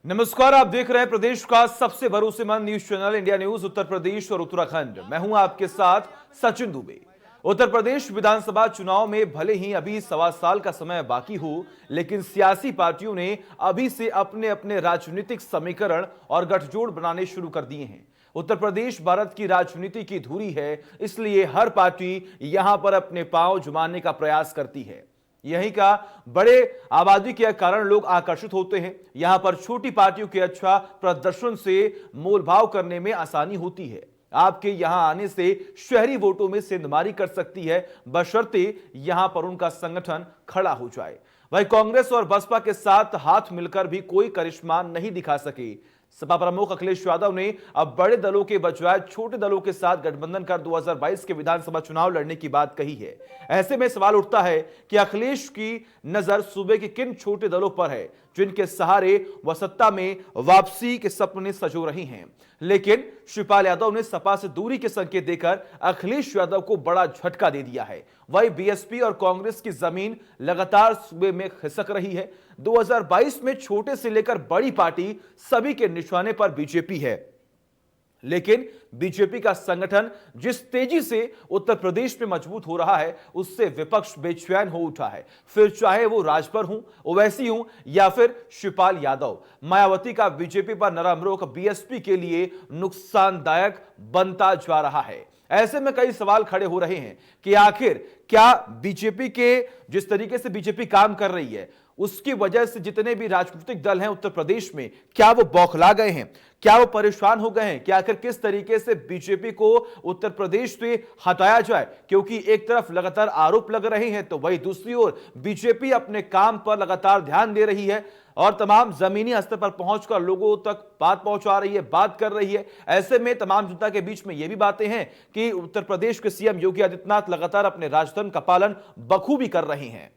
नमस्कार, आप देख रहे हैं प्रदेश का सबसे भरोसेमंद news channel India news Uttar Pradesh और उत्तराखंड। मैं हूं आपके साथ सचिन दुबे। उत्तर प्रदेश विधानसभा चुनाव में भले ही अभी 1.25 साल का समय बाकी हो, लेकिन सियासी पार्टियों ने अभी से अपने अपने राजनीतिक समीकरण और गठजोड़ बनाने शुरू कर दिए हैं। उत्तर प्रदेश भारत की राजनीति की धुरी है, इसलिए हर पार्टी यहां पर अपने पांव जुमाने का प्रयास करती है। यही का बड़े आबादी के कारण लोग आकर्षित होते हैं। यहां पर छोटी पार्टियों के अच्छा प्रदर्शन से मोलभाव करने में आसानी होती है। आपके यहां आने से शहरी वोटों में सेंधमारी कर सकती है, बशर्ते यहां पर उनका संगठन खड़ा हो जाए। वही कांग्रेस और बसपा के साथ हाथ मिलकर भी कोई करिश्मा नहीं दिखा सके। सपा प्रमुख अखिलेश यादव ने अब बड़े दलों के बजाय छोटे दलों के साथ गठबंधन कर 2022 के विधानसभा चुनाव लड़ने की बात कही है। ऐसे में सवाल उठता है कि अखिलेश की नजर सूबे के किन छोटे दलों पर है जिनके सहारे वह सत्ता में वापसी के सपने संजो रही हैं। लेकिन शिवपाल यादव ने सपा से दूरी के संकेत देकर अखिलेश यादव को बड़ा झटका दे दिया है। वही बीएसपी और कांग्रेस की जमीन लगातार सूबे में खिसक रही है। 2022 में छोटे से लेकर बड़ी पार्टी सभी के निशाने पर बीजेपी है, लेकिन बीजेपी का संगठन जिस तेजी से उत्तर प्रदेश में मजबूत हो रहा है, उससे विपक्ष बेचैन हो उठा है। फिर चाहे वो राजभर हूं, ओवैसी हूं या फिर शिवपाल यादव, मायावती का बीजेपी पर नरम रुख बीएसपी के लिए नुकसानदायक बनता जा रहा है। ऐसे में कई सवाल खड़े हो रहे हैं कि आखिर क्या बीजेपी के जिस तरीके से बीजेपी काम कर रही है, उसकी वजह से जितने भी राजनीतिक दल हैं उत्तर प्रदेश में, क्या वो बौखला गए हैं, क्या वो परेशान हो गए हैं कि आखिर किस तरीके से बीजेपी को उत्तर प्रदेश से हटाया जाए। क्योंकि एक तरफ लगातार आरोप लग रहे हैं, तो वही दूसरी ओर बीजेपी अपने काम पर लगातार ध्यान दे रही है और तमाम जमीनी स्तर पर पहुंचकर लोगों तक बात पहुंचा रही है, बात कर रही है। ऐसे में तमाम जनता के बीच में यह भी बातें हैं कि उत्तर प्रदेश के सीएम योगी आदित्यनाथ लगातार अपने राजधर्म का पालन बखूबी कर रहे हैं।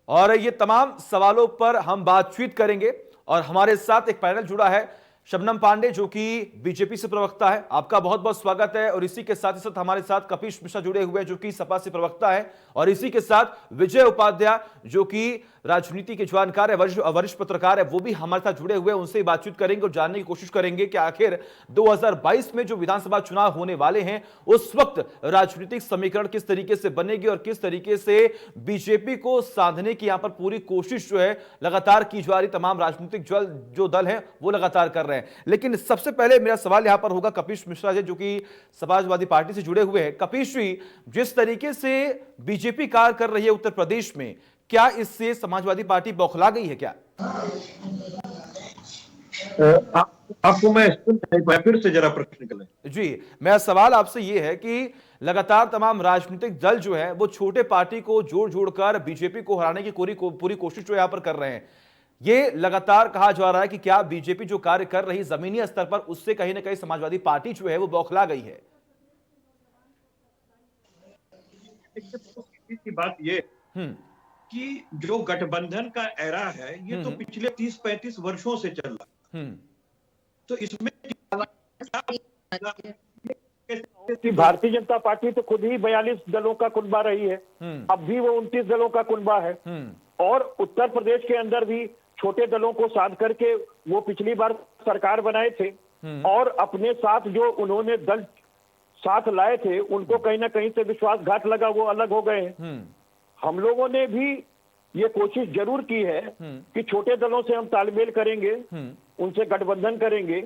और ये तमाम सवालों पर हम बातचीत करेंगे और हमारे साथ एक पैनल जुड़ा है। शबनम पांडे जो कि बीजेपी से प्रवक्ता है, आपका बहुत बहुत स्वागत है। और इसी के साथ ही साथ हमारे साथ कपिश मिश्रा जुड़े हुए हैं जो कि सपा से प्रवक्ता है। और इसी के साथ विजय उपाध्याय जो कि राजनीति के जानकार है, वरिष्ठ पत्रकार है, वो भी हमारे साथ जुड़े हुए हैं। उनसे बातचीत करेंगे और जानने की कोशिश करेंगे कि आखिर 2022 में जो विधानसभा चुनाव होने वाले हैं, उस वक्त राजनीतिक समीकरण किस तरीके से बनेगी और किस तरीके से बीजेपी को साधने की यहां पर पूरी कोशिश जो है लगातार की जा रही। तमाम राजनीतिक जो दल हैं वो लगातार कर रहे हैं। लेकिन सबसे पहले मेरा सवाल यहां पर होगा कपिश मिश्रा जी जो कि समाजवादी पार्टी से जुड़े हुए हैं। कपिश जी, जिस तरीके से बीजेपी कार्य कर रही है उत्तर प्रदेश में, क्या इससे समाजवादी पार्टी बौखला गई है क्या? आपको मैं सुन नहीं पाया, फिर से जरा प्रश्न करें। जी, मेरा सवाल आपसे यह है कि लगातार तमाम राजनीतिक दल जो है वो छोटे पार्टी को जोड़ जोड़कर बीजेपी को हराने की पूरी कोशिश जो यहां पर कर रहे हैं। ये लगातार कहा जा रहा है कि क्या बीजेपी जो कार्य कर रही जमीनी स्तर पर, उससे कहीं ना कहीं समाजवादी पार्टी जो है वो बौखला गई है? की बात ये कि जो गठबंधन का एरा है, ये तो पिछले 30-35 वर्षों से चल रहा है। तो इसमें कि भारतीय जनता पार्टी तो खुद ही 42 दलों का कुनबा रही है, अब भी वो 29 दलों का कुनबा है। और उत्तर प्रदेश के अंदर भी छोटे दलों को साध करके वो पिछली बार सरकार बनाए थे और अपने साथ जो उन्होंने दल साथ लाए थे उनको कहीं ना कहीं से विश्वासघात लगा, वो अलग हो गए हैं। हम लोगों ने भी ये कोशिश जरूर की है कि छोटे दलों से हम तालमेल करेंगे, उनसे गठबंधन करेंगे,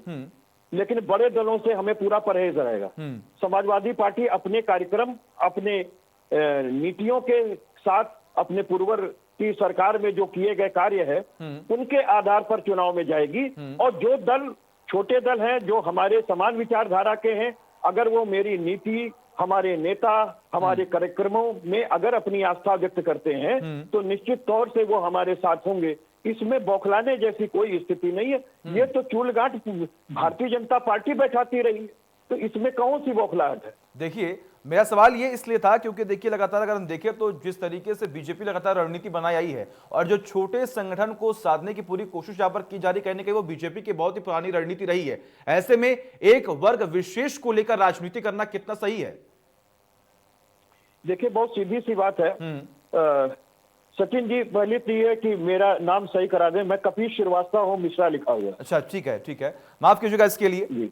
लेकिन बड़े दलों से हमें पूरा परहेज रहेगा। समाजवादी पार्टी अपने कार्यक्रम, अपने नीतियों के साथ, अपने पूर्व की सरकार में जो किए गए कार्य है उनके आधार पर चुनाव में जाएगी। और जो दल छोटे दल हैं, जो हमारे समान विचारधारा के हैं, अगर वो मेरी नीति, हमारे नेता, हमारे कार्यक्रमों में अगर अपनी आस्था व्यक्त करते हैं तो निश्चित तौर से वो हमारे साथ होंगे। इसमें बौखलाने जैसी कोई स्थिति नहीं है। ये तो चूलगांठ भारतीय जनता पार्टी बैठाती रही है, तो इसमें कौन सी बौखलाहट है? देखिए, मेरा सवाल ये इसलिए था क्योंकि देखिए लगातार अगर हम देखें तो जिस तरीके से बीजेपी लगातार रणनीति बनाई आई है और जो छोटे संगठन को साधने की पूरी कोशिश यहां पर की जा रही, कहने के वो बीजेपी की बहुत ही पुरानी रणनीति रही है। ऐसे में एक वर्ग विशेष को लेकर राजनीति करना कितना सही है? देखिए, बहुत सीधी सी बात है। सचिन जी, पहली तो ये है कि मेरा नाम सही करा दें, मैं कपीश श्रीवास्तव हूँ, मिश्रा लिखा हुआ है। अच्छा, ठीक है, ठीक है, माफ कीजिएगा इसके लिए। जी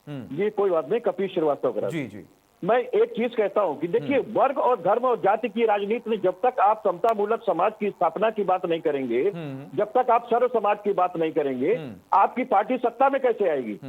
जी, कोई बात नहीं, कपीश श्रीवास्तव करा दें। जी जी। मैं एक चीज कहता हूं कि देखिए, वर्ग और धर्म और जाति की राजनीति में जब तक आप समतामूलक समाज की स्थापना की बात नहीं करेंगे, जब तक आप सर्व समाज की बात नहीं करेंगे, आपकी पार्टी सत्ता में कैसे आएगी?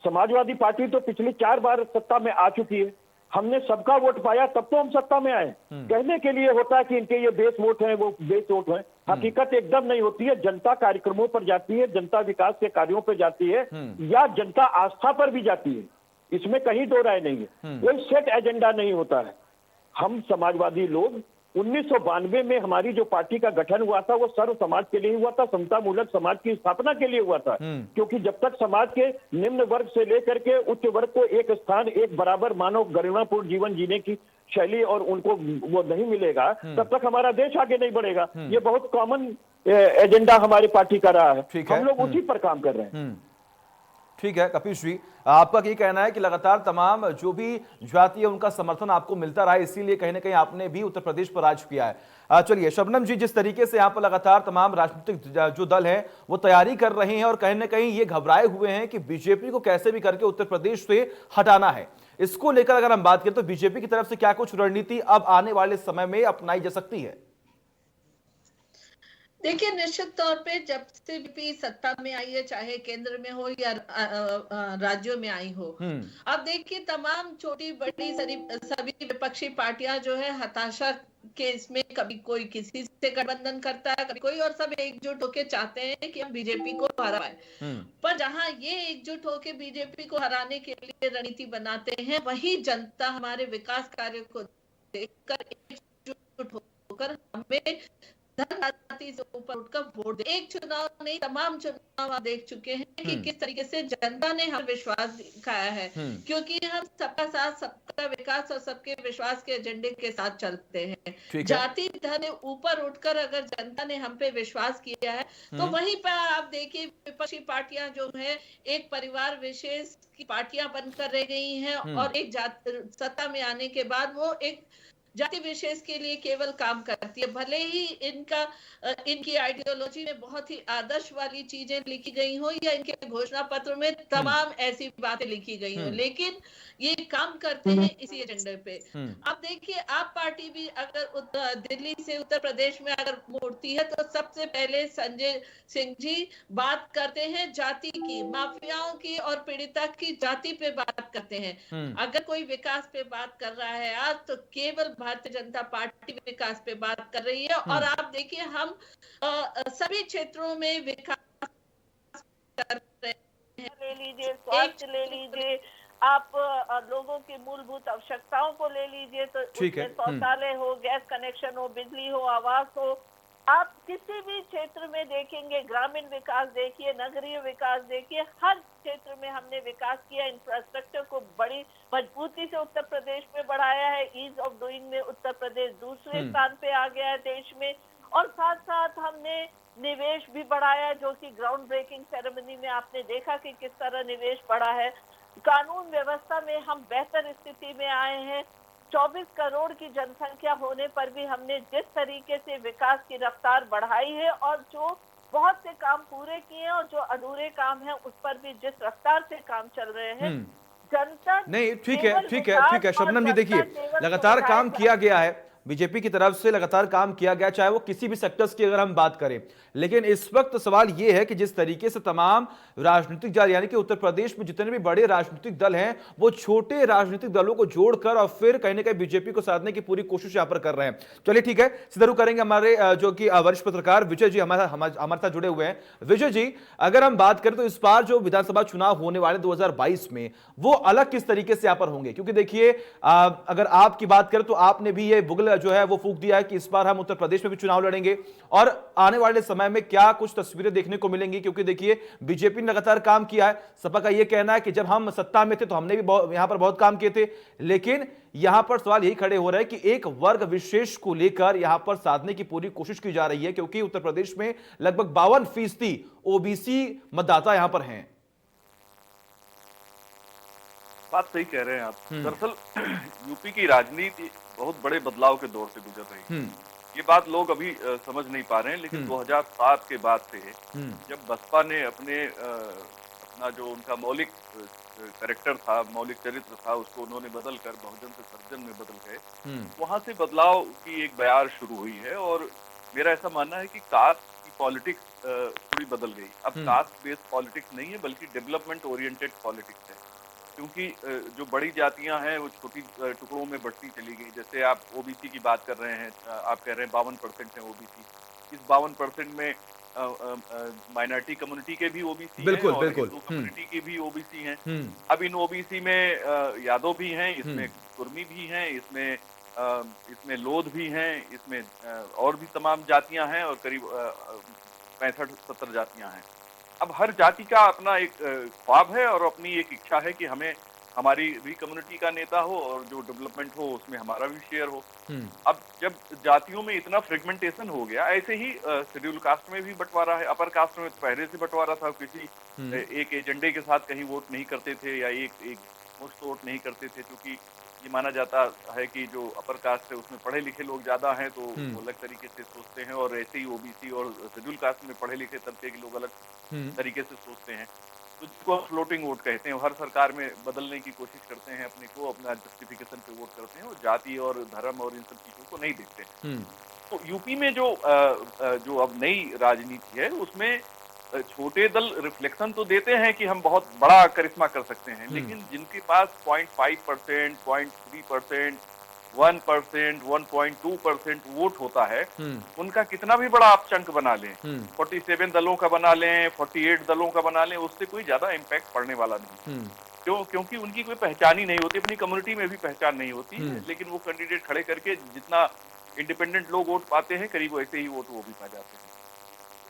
समाजवादी पार्टी तो पिछली 4 बार सत्ता में आ चुकी है, हमने सबका वोट पाया, तब तो हम सत्ता में आए। कहने के लिए होता है कि इनके ये बेस वोट हैं, वो बेस वोट हैं, हकीकत एकदम नहीं होती है। जनता कार्यक्रमों पर जाती है, जनता विकास के कार्यों पर जाती है, या जनता आस्था पर भी जाती है, इसमें कहीं दो राय नहीं है। कोई सेट एजेंडा नहीं होता है। हम समाजवादी लोग 1992 में हमारी जो पार्टी का गठन हुआ था वो सर्व समाज के लिए हुआ था, समतामूलक समाज की स्थापना के लिए हुआ था। क्योंकि जब तक समाज के निम्न वर्ग से लेकर के उच्च वर्ग को एक स्थान, एक बराबर मानव गरिमापूर्ण जीवन जीने की शैली और उनको वो नहीं मिलेगा, तब तक हमारा देश आगे नहीं बढ़ेगा। ये बहुत कॉमन एजेंडा हमारी पार्टी का रहा है, हम लोग उसी पर काम कर रहे हैं। ठीक है कपीश जी, आपका ये कहना है कि लगातार तमाम जो भी जाति है उनका समर्थन आपको मिलता रहा है, इसीलिए कहीं ना कहीं आपने भी उत्तर प्रदेश पर राज किया है। चलिए शबनम जी, जिस तरीके से यहाँ पर लगातार तमाम राजनीतिक जो दल हैं वो तैयारी कर रहे हैं और कहीं ना कहीं ये घबराए हुए हैं कि बीजेपी को कैसे भी करके उत्तर प्रदेश से हटाना है, इसको लेकर अगर हम बात करें तो बीजेपी की तरफ से क्या कुछ रणनीति अब आने वाले समय में अपनाई जा सकती है? देखिए, निश्चित तौर पे जब से भी सत्ता में आई है, चाहे केंद्र में हो या राज्यों में आई हो, अब देखिए तमाम छोटी बड़ी सभी विपक्षी पार्टियां जो है हताशा के इसमें, कभी कोई किसी से गठबंधन करता है, कभी कोई, और सब एकजुट होकर चाहते हैं कि हम बीजेपी को हराएं। पर जहां ये एकजुट होकर बीजेपी को हराने के लिए रणनीति बनाते हैं, वही जनता हमारे विकास कार्य को देखकर एकजुट होकर हमें धन से ऊपर उठकर वोट दे। एक चुनाव नहीं, तमाम चुनाव आप देख चुके हैं कि किस तरीके से जनता ने हमें विश्वास दिखाया है, क्योंकि हम सबका साथ, सबका विकास और सबके विश्वास के एजेंडे के साथ चलते हैं। जाति धन ऊपर उठकर अगर जनता ने हम पे विश्वास किया है, तो वहीं पर आप देखिए विपक्षी पार्टियां जो है एक परिवार विशेष की पार्टियां बनकर रह गई हैं, और एक सत्ता में आने के बाद वो एक जाति विशेष के लिए केवल काम करती है। भले ही इनकी आइडियोलॉजी में बहुत ही आदर्श वाली चीजें लिखी गई हो या इनके घोषणा पत्र में तमाम ऐसी बातें लिखी गई हो, लेकिन ये काम करते हैं इसी एजेंडे पे। अब देखिए, आप पार्टी भी अगर दिल्ली से उत्तर प्रदेश में अगर मुड़ती है, तो सबसे पहले संजय सिंह जी बात करते हैं जाति की, माफियाओं की और पीड़िता की जाति पे बात करते हैं। अगर कोई विकास पे बात कर रहा है आज, तो केवल भारतीय जनता पार्टी विकास पे बात कर रही है। और आप देखिए, हम सभी क्षेत्रों में विकास कर रहे हैं। ले लीजिए, स्वास्थ्य ले लीजिए, आप लोगों की मूलभूत आवश्यकताओं को ले लीजिए, तो उसमें शौचालय हो, गैस कनेक्शन हो, बिजली हो, आवास हो, आप किसी भी क्षेत्र में देखेंगे, ग्रामीण विकास देखिए, नगरीय विकास देखिए, हर क्षेत्र में हमने विकास किया। इंफ्रास्ट्रक्चर को बड़ी मजबूती से उत्तर प्रदेश में बढ़ाया है। ईज ऑफ डूइंग में उत्तर प्रदेश दूसरे स्थान पे आ गया है देश में। और साथ साथ हमने निवेश भी बढ़ाया, जो कि ग्राउंड ब्रेकिंग सेरेमनी में आपने देखा कि किस तरह निवेश बढ़ा है। कानून व्यवस्था में हम बेहतर स्थिति में आए हैं। 24 करोड़ की जनसंख्या होने पर भी हमने जिस तरीके से विकास की रफ्तार बढ़ाई है, और जो बहुत से काम पूरे किए हैं और जो अधूरे काम हैं उस पर भी जिस रफ्तार से काम चल रहे हैं, जनता नहीं, ठीक है शबनम जी, देखिए लगातार काम किया गया है, बीजेपी की तरफ से लगातार काम किया गया, चाहे वो किसी भी सेक्टर्स की अगर हम बात करें। लेकिन इस वक्त सवाल यह है कि जिस तरीके से तमाम राजनीतिक दल, यानी कि उत्तर प्रदेश में जितने भी बड़े राजनीतिक दल हैं, वो छोटे राजनीतिक दलों को जोड़कर और फिर कहीं ना कहीं बीजेपी को साधने की पूरी कोशिश यहां पर कर रहे हैं। चलिए ठीक है, शुरू करेंगे हमारे जो कि वरिष्ठ पत्रकार विजय जी हमारे साथ जुड़े हुए हैं। विजय जी, अगर हम बात करें तो इस बार जो विधानसभा चुनाव होने वाले 2022 में, वो अलग किस तरीके से यहां पर होंगे? क्योंकि देखिए, अगर आपकी बात करें तो आपने भी ये बुगल जो है वो फूंक दिया है कि इस बार हम उत्तर प्रदेश में भी चुनाव लड़ेंगे, और आने वाले समय में क्या कुछ तस्वीरें देखने को मिलेंगी? क्योंकि देखिए, बीजेपी ने लगातार काम किया है, सपा का यह कहना है कि जब हम सत्ता में थे तो हमने भी यहां पर बहुत काम किए थे, लेकिन यहां पर सवाल यही खड़े हो रहा है कि एक वर्ग विशेष को लेकर यहां पर साधने की पूरी कोशिश की जा रही है, क्योंकि उत्तर प्रदेश में लगभग 52% ओबीसी मतदाता यहां पर हैं। बात सही कह रहे हैं आप। दरअसल यूपी की राजनीति बहुत बड़े बदलाव के दौर से गुजर रही है। ये बात लोग अभी समझ नहीं पा रहे हैं, लेकिन 2007 के बाद से जब बसपा ने अपना जो उनका मौलिक कैरेक्टर था, मौलिक चरित्र था, उसको उन्होंने बदल कर बहुजन से सर्जन में बदल गए, वहां से बदलाव की एक बयार शुरू हुई है। और मेरा ऐसा मानना है कि कास्ट की पॉलिटिक्स थोड़ी बदल गई। अब कास्ट बेस्ड पॉलिटिक्स नहीं है, बल्कि डेवलपमेंट ओरिएंटेड पॉलिटिक्स है। क्योंकि जो बड़ी जातियां हैं वो छोटी टुकड़ों में बढ़ती चली गई। जैसे आप ओबीसी की बात कर रहे हैं, आप कह रहे हैं 52% है ओबीसी। इस 52% में माइनॉरिटी कम्युनिटी के भी ओबीसी हैं और हिंदू कम्युनिटी के भी ओबीसी हैं। अब इन ओबीसी में यादव भी हैं, इसमें कुर्मी भी हैं, इसमें लोध भी हैं, इसमें और भी तमाम जातियां हैं और करीब 65-70 जातियां हैं। अब हर जाति का अपना एक ख्वाब है और अपनी एक इच्छा है कि हमें हमारी भी कम्युनिटी का नेता हो और जो डेवलपमेंट हो उसमें हमारा भी शेयर हो। अब जब जातियों में इतना फ्रेगमेंटेशन हो गया, ऐसे ही शेड्यूल कास्ट में भी बंटवारा है। अपर कास्ट में पहले से बंटवारा था, किसी एक एजेंडे के साथ कहीं वोट नहीं करते थे या एक मुश्त वोट नहीं करते थे, क्योंकि ये माना जाता है कि जो अपर कास्ट है उसमें पढ़े लिखे लोग ज्यादा हैं तो वो अलग तरीके से सोचते हैं, और ऐसे ही ओबीसी और शेड्यूल कास्ट में पढ़े लिखे तबके के लोग अलग तरीके से सोचते हैं। तो जिसको हम फ्लोटिंग वोट कहते हैं, हर सरकार में बदलने की कोशिश करते हैं अपने को, अपना जस्टिफिकेशन पे वोट करते हैं और जाति और धर्म और इन सब चीजों को नहीं देखते। तो यूपी में जो अब नई राजनीति है उसमें छोटे दल रिफ्लेक्शन तो देते हैं कि हम बहुत बड़ा करिश्मा कर सकते हैं, लेकिन जिनके पास 0.5%, 0.3%, 1%, 1.2% वोट होता है, उनका कितना भी बड़ा आप चंक बना लें, 47 दलों का बना लें, 48 दलों का बना लें, उससे कोई ज्यादा इम्पैक्ट पड़ने वाला नहीं। क्यों? क्योंकि उनकी कोई पहचान ही नहीं होती, अपनी कम्युनिटी में भी पहचान नहीं होती है, लेकिन वो कैंडिडेट खड़े करके जितना इंडिपेंडेंट लोग वोट पाते हैं, करीब वैसे ही वोट वो भी पा जाते हैं।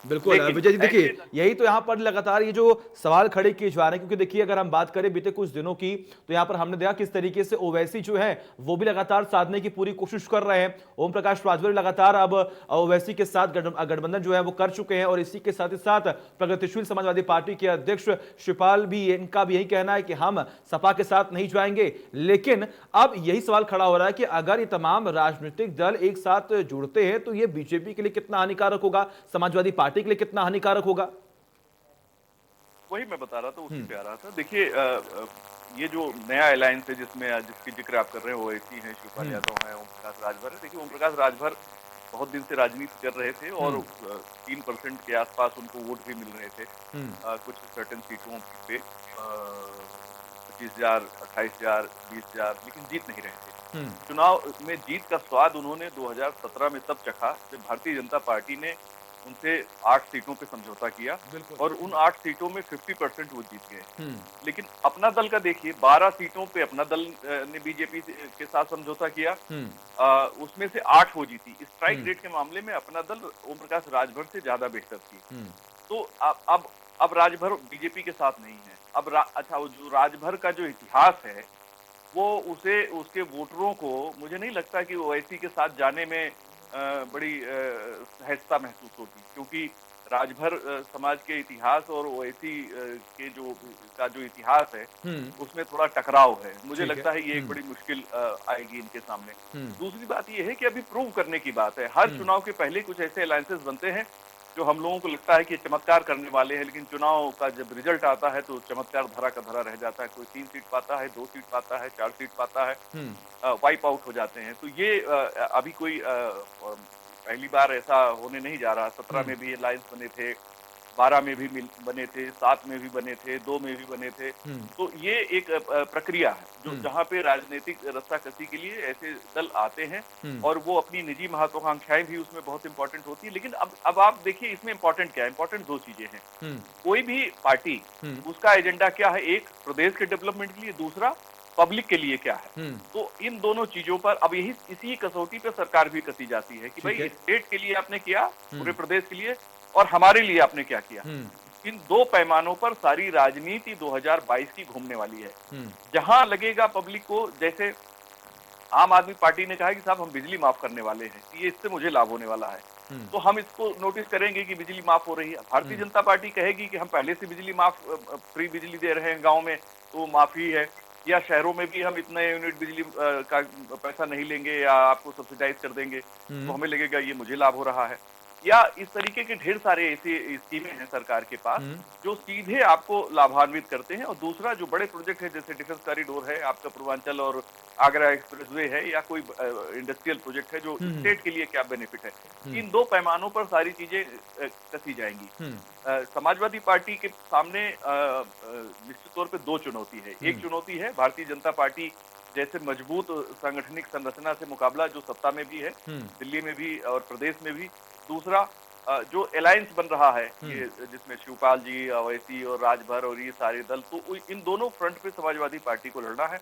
बिल्कुल विजय जी, देखिए यही तो यहाँ पर लगातार ये जो सवाल खड़े किए जा रहे हैं, क्योंकि देखिए अगर हम बात करें बीते कुछ दिनों की, तो यहाँ पर हमने देखा किस तरीके से ओवैसी जो है वो भी लगातार साधने की पूरी कोशिश कर रहे हैं। ओम प्रकाश राजभर लगातार अब ओवैसी के साथ गठबंधन जो है वो कर चुके हैं, और इसी के साथ ही साथ प्रगतिशील समाजवादी पार्टी के अध्यक्ष शिवपाल भी, इनका भी यही कहना है कि हम सपा के साथ नहीं जाएंगे। लेकिन अब यही सवाल खड़ा हो रहा है कि अगर ये तमाम राजनीतिक दल एक साथ जुड़ते हैं तो ये बीजेपी के लिए कितना हानिकारक होगा, समाजवादी पार्टी के लिए कितना हानिकारक होगा? वही मैं बता रहा था, उसी पे आ रहा था। देखिए ये जो नया अलायंस है जिसकी जिक्र आप कर रहे हैं, ओवैसी हैं, शिवपाल यादव हैं, ओम प्रकाश राजभर है। देखिए ओम प्रकाश राजभर बहुत दिन से राजनीति कर रहे थे और 3% के आसपास उनको वोट भी मिल रहे थे कुछ सर्टेन सीटों पे, 25,000, 28,000, 20,000, लेकिन जीत नहीं रहे थे। चुनाव में जीत का स्वाद उन्होंने 2017 में तब चखा जब भारतीय जनता पार्टी ने उनसे 8 सीटों पे समझौता किया और उन 8 सीटों में 50% वो जीत गए। लेकिन अपना दल का देखिए, 12 सीटों पे अपना दल ने बीजेपी के साथ समझौता किया, उसमें से 8 वो जीती। स्ट्राइक रेट के मामले में अपना दल ओम प्रकाश राजभर से ज्यादा बेहतर थी। तो अब राजभर बीजेपी के साथ नहीं है। अच्छा, वो जो राजभर का जो इतिहास है वो उसके वोटरों को मुझे नहीं लगता कि ओवैसी के साथ जाने में बड़ी सहजता महसूस होती, क्योंकि राजभर समाज के इतिहास और ओवैसी के जो इतिहास है उसमें थोड़ा टकराव है। मुझे लगता है ये एक बड़ी मुश्किल आएगी इनके सामने। दूसरी बात ये है कि अभी प्रूव करने की बात है। हर चुनाव के पहले कुछ ऐसे अलायंसेस बनते हैं जो हम लोगों को लगता है कि चमत्कार करने वाले हैं, लेकिन चुनाव का जब रिजल्ट आता है तो चमत्कार धरा का धरा रह जाता है। कोई 3 सीट पाता है, 2 सीट पाता है, 4 सीट पाता है, वाइप आउट हो जाते हैं। तो ये अभी कोई पहली बार ऐसा होने नहीं जा रहा। 17 में भी अलायंस बने थे, 12 में भी बने थे, 7 में भी बने थे, 2 में भी बने थे। तो ये एक प्रक्रिया है जो जहाँ पे राजनीतिक रस्साकसी के लिए ऐसे दल आते हैं और वो अपनी निजी महत्वाकांक्षाएं भी उसमें बहुत इंपॉर्टेंट होती है। लेकिन अब आप देखिए इसमें इंपॉर्टेंट क्या है? इंपॉर्टेंट 2 चीजें हैं। कोई भी पार्टी, उसका एजेंडा क्या है? एक, प्रदेश के डेवलपमेंट के लिए, दूसरा पब्लिक के लिए क्या है। तो इन दोनों चीजों पर अब इसी कसौटी पर सरकार भी कसी जाती है कि भाई स्टेट के लिए आपने किया, पूरे प्रदेश के लिए, और हमारे लिए आपने क्या किया। इन 2 पैमानों पर सारी राजनीति 2022 की घूमने वाली है। जहां लगेगा पब्लिक को, जैसे आम आदमी पार्टी ने कहा कि साहब हम बिजली माफ करने वाले हैं, ये इससे मुझे लाभ होने वाला है, तो हम इसको नोटिस करेंगे कि बिजली माफ हो रही है। भारतीय जनता पार्टी कहेगी कि हम पहले से बिजली माफ, फ्री बिजली दे रहे हैं गाँव में, तो माफी है। या शहरों में भी हम इतना यूनिट बिजली का पैसा नहीं लेंगे या आपको सब्सिडाइज कर देंगे, तो हमें लगेगा ये मुझे लाभ हो रहा है। या इस तरीके के ढेर सारे ऐसे स्कीमें हैं सरकार के पास जो सीधे आपको लाभान्वित करते हैं। और दूसरा जो बड़े प्रोजेक्ट है जैसे डिफेंस कॉरिडोर है, आपका पूर्वांचल और आगरा एक्सप्रेसवे है, या कोई इंडस्ट्रियल प्रोजेक्ट है जो स्टेट के लिए क्या बेनिफिट है, इन दो पैमानों पर सारी चीजें कसी जाएंगी। समाजवादी पार्टी के सामने निश्चित तौर पे दो चुनौती है। एक चुनौती है भारतीय जनता पार्टी जैसे मजबूत सांगठनिक संरचना से मुकाबला जो सत्ता में भी है, दिल्ली में भी और प्रदेश में भी। दूसरा जो अलायंस बन रहा है ये जिसमें शिवपाल जी, अवैसी और राजभर और ये सारे दल, तो इन दोनों फ्रंट पे समाजवादी पार्टी को लड़ना है।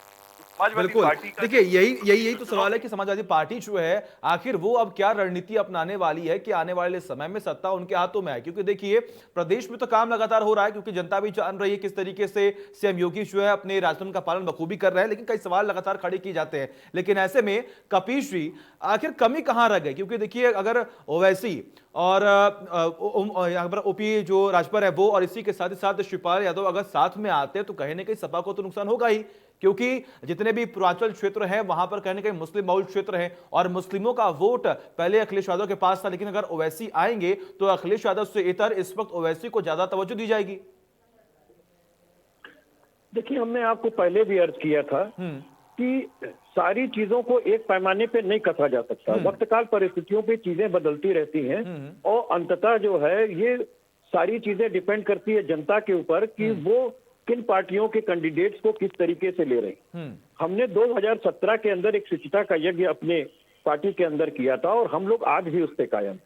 बिल्कुल, देखिए यही तो सवाल है कि समाजवादी पार्टी जो है आखिर वो अब क्या रणनीति अपनाने वाली है कि आने वाले समय में सत्ता उनके हाथों में है। क्योंकि देखिए प्रदेश में तो काम लगातार हो रहा है क्योंकि जनता भी जान रही है किस तरीके से सीएम योगी जो है अपने राजतंत्र का पालन बखूबी कर रहे हैं, लेकिन कई सवाल लगातार खड़े किए जाते हैं। लेकिन ऐसे में कपीश जी आखिर कमी कहां रह गई? क्योंकि देखिए अगर ओवैसी और ओपी जो राजभर है वो और इसी के साथ ही साथ शिवपाल यादव अगर साथ में आते हैं तो कहीं ना कहीं सपा को तो नुकसान होगा ही, क्योंकि जितने भी पूर्वांचल क्षेत्र हैं वहां पर कहीं ना कहीं मुस्लिम बहुल क्षेत्र हैं और मुस्लिमों का वोट पहले अखिलेश यादव के पास था, लेकिन अगर ओवैसी आएंगे तो अखिलेश यादव से इतर इस वक्त ओवैसी को ज्यादा तवज्जो दी जाएगी। देखिए हमने आपको पहले भी अर्ज किया था कि सारी चीजों को एक पैमाने पे नहीं कसा जा सकता। वक्त काल परिस्थितियों पे चीजें बदलती रहती हैं और अंततः जो है ये सारी चीजें डिपेंड करती है जनता के ऊपर कि वो किन पार्टियों के कैंडिडेट्स को किस तरीके से ले रहे हैं। हमने 2017 के अंदर एक शुचिता का यज्ञ अपने पार्टी के अंदर किया था और हम लोग आज भी उस पे कायम।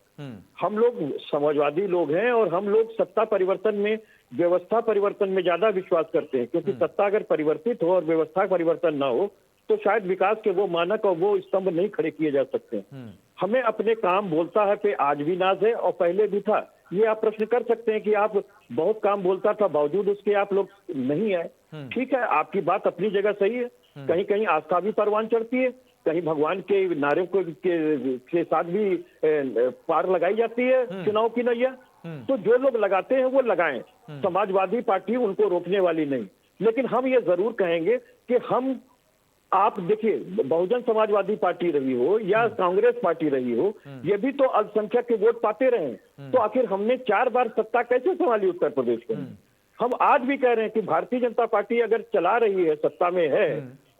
हम लोग समाजवादी लोग हैं और हम लोग सत्ता परिवर्तन में, व्यवस्था परिवर्तन में ज्यादा विश्वास करते हैं, क्योंकि सत्ता अगर परिवर्तित हो और व्यवस्था परिवर्तन ना हो तो शायद विकास के वो मानक और वो स्तंभ नहीं खड़े किए जा सकते। हमें अपने काम बोलता है पे आज भी नाज है और पहले भी था। ये आप प्रश्न कर सकते हैं कि आप बहुत काम बोलता था बावजूद उसके आप लोग नहीं आए। ठीक है, आपकी बात अपनी जगह सही है। कहीं कहीं आस्था भी परवान चढ़ती है, कहीं भगवान के नारे को के साथ भी पार लगाई जाती है चुनाव की नैया। तो जो लोग लगाते हैं वो लगाएं, समाजवादी पार्टी उनको रोकने वाली नहीं। लेकिन हम ये जरूर कहेंगे कि हम, आप देखिए बहुजन समाजवादी पार्टी रही हो या कांग्रेस पार्टी रही हो, ये भी तो अल्पसंख्यक के वोट पाते रहे। तो आखिर हमने 4 बार सत्ता कैसे संभाली उत्तर प्रदेश में? हम आज भी कह रहे हैं कि भारतीय जनता पार्टी अगर चला रही है, सत्ता में है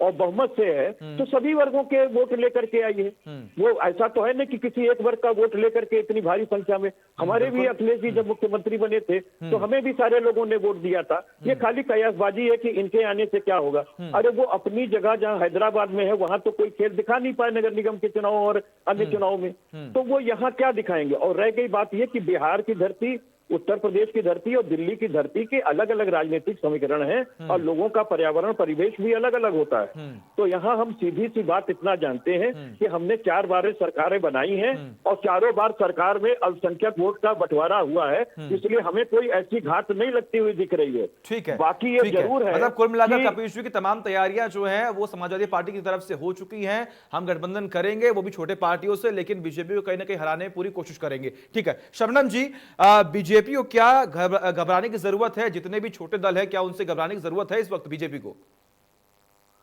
और बहुमत से है, तो सभी वर्गों के वोट लेकर के आई है। वो ऐसा तो है ना कि किसी एक वर्ग का वोट लेकर के इतनी भारी संख्या में। हमारे भी अखिलेश जी जब मुख्यमंत्री बने थे तो हमें भी सारे लोगों ने वोट दिया था। ये खाली कयासबाजी है कि इनके आने से क्या होगा। अरे वो अपनी जगह जहाँ हैदराबाद में है वहां तो कोई खेल दिखा नहीं पाए नगर निगम के चुनाव और अन्य चुनाव में, तो वो यहाँ क्या दिखाएंगे। और रह गई बात ये कि बिहार की धरती, उत्तर प्रदेश की धरती और दिल्ली की धरती के अलग अलग राजनीतिक समीकरण हैं और लोगों का पर्यावरण परिवेश भी अलग अलग होता है। तो यहाँ हम सीधी सी बात इतना जानते हैं कि हमने 4 बार सरकारें बनाई हैं और चारों बार सरकार में अल्पसंख्यक वोट का बंटवारा हुआ है, इसलिए हमें कोई ऐसी घात नहीं लगती हुई दिख रही है। ठीक है, बाकी ये जरूर है मतलब कुल मिलाकर कपीश जी की तमाम तैयारियां जो है वो समाजवादी पार्टी की तरफ से हो चुकी हैं। हम गठबंधन करेंगे वो भी छोटे पार्टियों से, लेकिन बीजेपी को कहीं ना कहीं हराने की पूरी कोशिश करेंगे। ठीक है शबनम जी, बीजेपी को क्या घबराने की जरूरत है? जितने भी छोटे दल है क्या उनसे घबराने की जरूरत है इस वक्त बीजेपी को?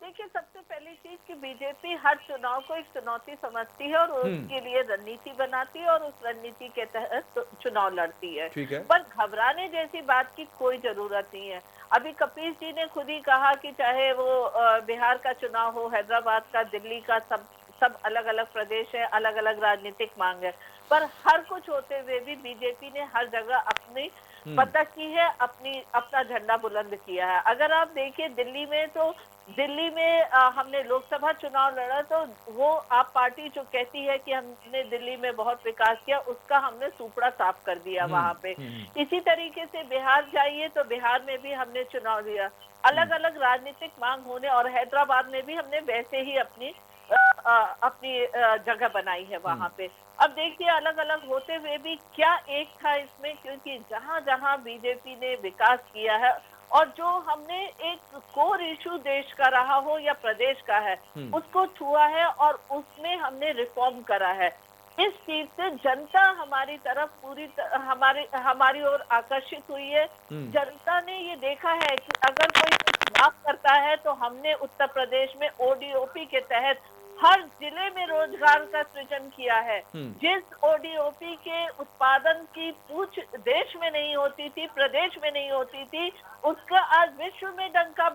देखिए सबसे पहली चीज कि बीजेपी हर चुनाव को एक चुनौती समझती है और उसके लिए रणनीति बनाती है और उस रणनीति के तहत चुनाव लड़ती है। ठीक है, पर घबराने जैसी बात की कोई जरूरत नहीं है। अभी कपीश जी ने खुद ही कहा कि चाहे वो बिहार का चुनाव हो, हैदराबाद का, दिल्ली का, सब अलग अलग प्रदेश है, अलग अलग राजनीतिक मांग है, पर हर कुछ होते हुए भी बीजेपी ने हर जगह अपनी पता की है, अपना झंडा बुलंद किया है। अगर आप देखिए दिल्ली में हमने लोकसभा चुनाव लड़ा तो वो आप पार्टी जो कहती है कि हमने दिल्ली में बहुत विकास किया, उसका हमने सुपड़ा साफ कर दिया वहां पे। इसी तरीके से बिहार जाइए तो बिहार में भी हमने चुनाव दिया, अलग अलग राजनीतिक मांग होने, और हैदराबाद में भी हमने वैसे ही अपनी जगह बनाई है वहां पे। अब देखिए अलग अलग होते हुए भी क्या एक था इसमें, क्योंकि जहां जहां बीजेपी ने विकास किया है और जो हमने एक कोर इशू देश का रहा हो या प्रदेश का है उसको छुआ है और उसमें हमने रिफॉर्म करा है। इस चीज से जनता हमारी तरफ हमारी ओर आकर्षित हुई है। जनता ने ये देखा है कि अगर कोई माफ करता है तो हमने उत्तर प्रदेश में ओडीओपी के तहत हर जिले में रोजगार का सृजन किया है। जिस ओडीओपी के उत्पादन की पूछ देश में नहीं होती थी, प्रदेश में नहीं होती थी, उसका आज विश्व में डंका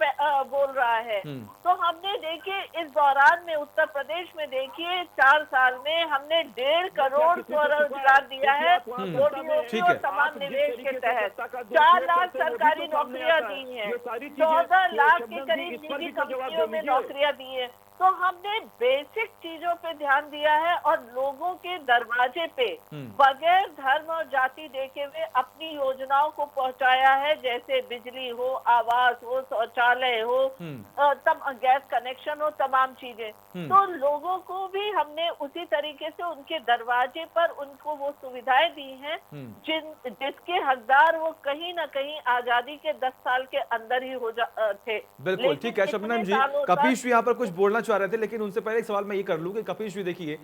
बोल रहा है। तो हमने देखिए इस दौरान में उत्तर प्रदेश में देखिए 4 साल में हमने 1.5 करोड़ स्वरोजगार दिया है ओडीओपी और तमाम निवेश के तहत। 4 लाख सरकारी नौकरियां दी हैं, 14 लाख के करीब निजी कंपनियों में नौकरियां दी है। तो हमने बेसिक चीजों पे ध्यान दिया है और लोगों के दरवाजे पे बगैर धर्म और जाति देखे हुए अपनी योजनाओं को पहुंचाया है, जैसे बिजली हो, आवास हो, शौचालय हो, गैस कनेक्शन हो, तमाम चीजें। तो लोगों को भी हमने उसी तरीके से उनके दरवाजे पर उनको वो सुविधाएं दी हैं जिसके हकदार वो कहीं ना कहीं आजादी के 10 साल के अंदर ही थे। बिल्कुल ठीक है शबनम जी। कपीश यहाँ पर कुछ बोलना चाह रहे थे, लेकिन उनसे पहले एक सवाल मैं ये कर लूं कि कपीश जी देखिए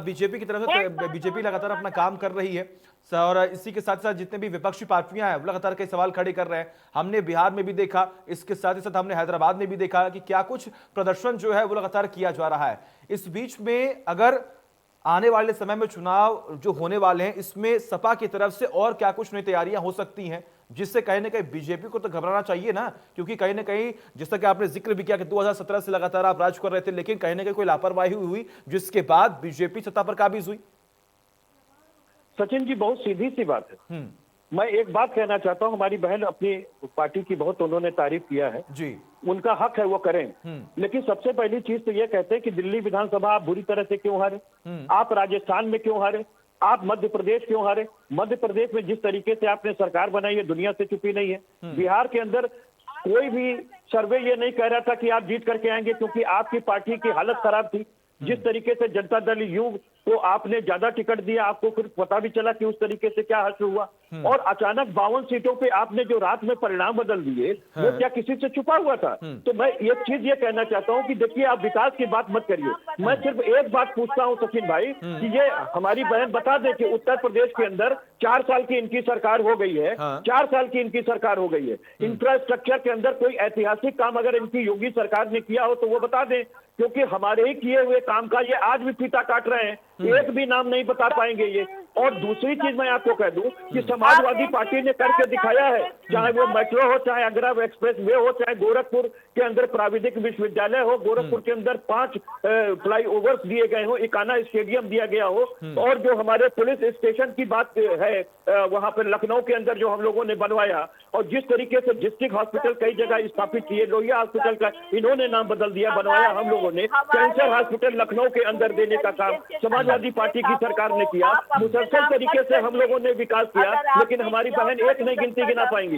बीजेपी की तरफ से बीजेपी लगातार अपना काम कर रही है और इसी के साथ साथ जितने भी विपक्षी पार्टियां हैं वो लगातार कई सवाल खड़े कर रहे हैं। हमने बिहार में भी देखा, इसके साथ ही साथ हमने हैदराबाद में भी देखा कि क्या कुछ प्रदर्शन जो है वो लगातार किया जा रहा है। इस बीच में अगर आने वाले समय में चुनाव जो होने वाले हैं, इसमें सपा की तरफ से और क्या कुछ नई तैयारियां हो सकती हैं, जिससे कहीं ना कहीं बीजेपी को तो घबराना चाहिए ना, क्योंकि कहीं ना कहीं जैसा कि आपने जिक्र भी किया कि 2017 से लगातार आप राज कर रहे थे, लेकिन कहीं ना कहीं कोई लापरवाही हुई जिसके बाद बीजेपी सत्ता पर काबिज हुई। सचिन जी बहुत सीधी सी बात है। मैं एक बात कहना चाहता हूं, हमारी बहन अपनी पार्टी की बहुत उन्होंने तारीफ किया है जी, उनका हक है वो करें, लेकिन सबसे पहली चीज तो ये कहते हैं कि दिल्ली विधानसभा आप बुरी तरह से क्यों हारे, आप राजस्थान में क्यों हारे, आप मध्य प्रदेश क्यों हारे। मध्य प्रदेश में जिस तरीके से आपने सरकार बनाई है दुनिया से छुपी नहीं है। बिहार के अंदर कोई भी सर्वे ये नहीं कह रहा था कि आप जीत करके आएंगे, क्योंकि आपकी पार्टी की हालत खराब थी। जिस तरीके से जनता दल यू को आपने ज्यादा टिकट दिया, आपको फिर पता भी चला कि उस तरीके से क्या हश्र हुआ, और अचानक 52 सीटों पे आपने जो रात में परिणाम बदल दिए वो क्या किसी से छुपा हुआ था। तो मैं एक चीज ये कहना चाहता हूँ कि देखिए आप विकास की बात मत करिए, मैं सिर्फ एक बात पूछता हूँ सचिन भाई कि ये हमारी बहन बता दे कि उत्तर प्रदेश के अंदर 4 साल की इनकी सरकार हो गई है, 4 साल की इनकी सरकार हो गई है, इंफ्रास्ट्रक्चर के अंदर कोई ऐतिहासिक काम अगर इनकी योगी सरकार ने किया हो तो वो बता दें, क्योंकि हमारे ही किए हुए काम का ये आज भी फीता काट रहे हैं, एक भी नाम नहीं बता पाएंगे ये। और दूसरी चीज मैं आपको कह दूं कि समाजवादी पार्टी ने करके दिखाया है, चाहे वो मेट्रो हो, चाहे अग्रा एक्सप्रेस वे हो, चाहे गोरखपुर के अंदर प्राविधिक विश्वविद्यालय हो, गोरखपुर के अंदर 5 फ्लाईओवर्स दिए गए हो, इकाना स्टेडियम दिया गया हो, और जो हमारे पुलिस स्टेशन की बात है वहां पर लखनऊ के अंदर जो हम लोगों ने बनवाया, और जिस तरीके से डिस्ट्रिक्ट हॉस्पिटल कई जगह स्थापित किए, लोहिया हॉस्पिटल का इन्होंने नाम बदल दिया, बनवाया हम लोगों ने, कैंसर हॉस्पिटल लखनऊ के अंदर देने का काम समाजवादी पार्टी की सरकार ने किया, मुसलसल तरीके से हम लोगों ने विकास किया, लेकिन हमारी बहन एक नहीं गिनती गिना पाएंगी।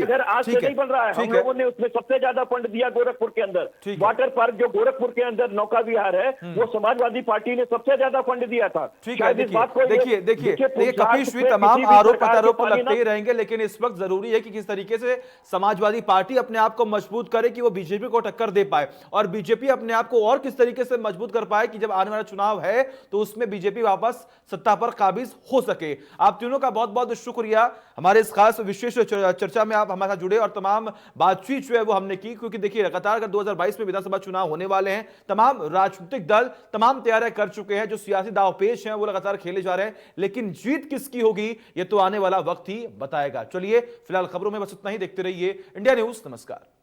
घर आज से नहीं बन रहा है, हम लोगों ने उसमें सबसे ज्यादा फंड दिया गोरखपुर के अंदर, वाटर पार्क जो गोरखपुर के अंदर नौका विहार है वो समाजवादी पार्टी ने सबसे ज्यादा फंड दिया था। देखिए कपीश जी तमाम आरोप प्रत्यारोप लगते ही रहेंगे, लेकिन इस वक्त जरूरी है कि किस तरीके से समाजवादी पार्टी अपने आप को मजबूत करे कि वो बीजेपी को टक्कर दे पाए, और बीजेपी अपने आप को और किस तरीके से मजबूत कर पाए कि जब आने वाला चुनाव है तो उसमें बीजेपी वापस सत्ता पर काबिज हो सके। आप तीनों का बहुत बहुत शुक्रिया हमारे इस खास विशेष चर्चा में आप हमारे साथ जुड़े और तमाम बातचीत जो है वो हमने की, क्योंकि देखिए लगातार अगर 2022 में विधानसभा चुनाव होने वाले हैं, तमाम राजनीतिक दल तमाम तैयारियां कर चुके हैं, जो सियासी दांवपेच हैं वो लगातार खेले जा रहे हैं, लेकिन जीत किसकी होगी ये तो आने वाला वक्त ही बताएगा। चलिए फिलहाल खबरों में बस इतना ही, देखते रहिए इंडिया न्यूज। नमस्कार।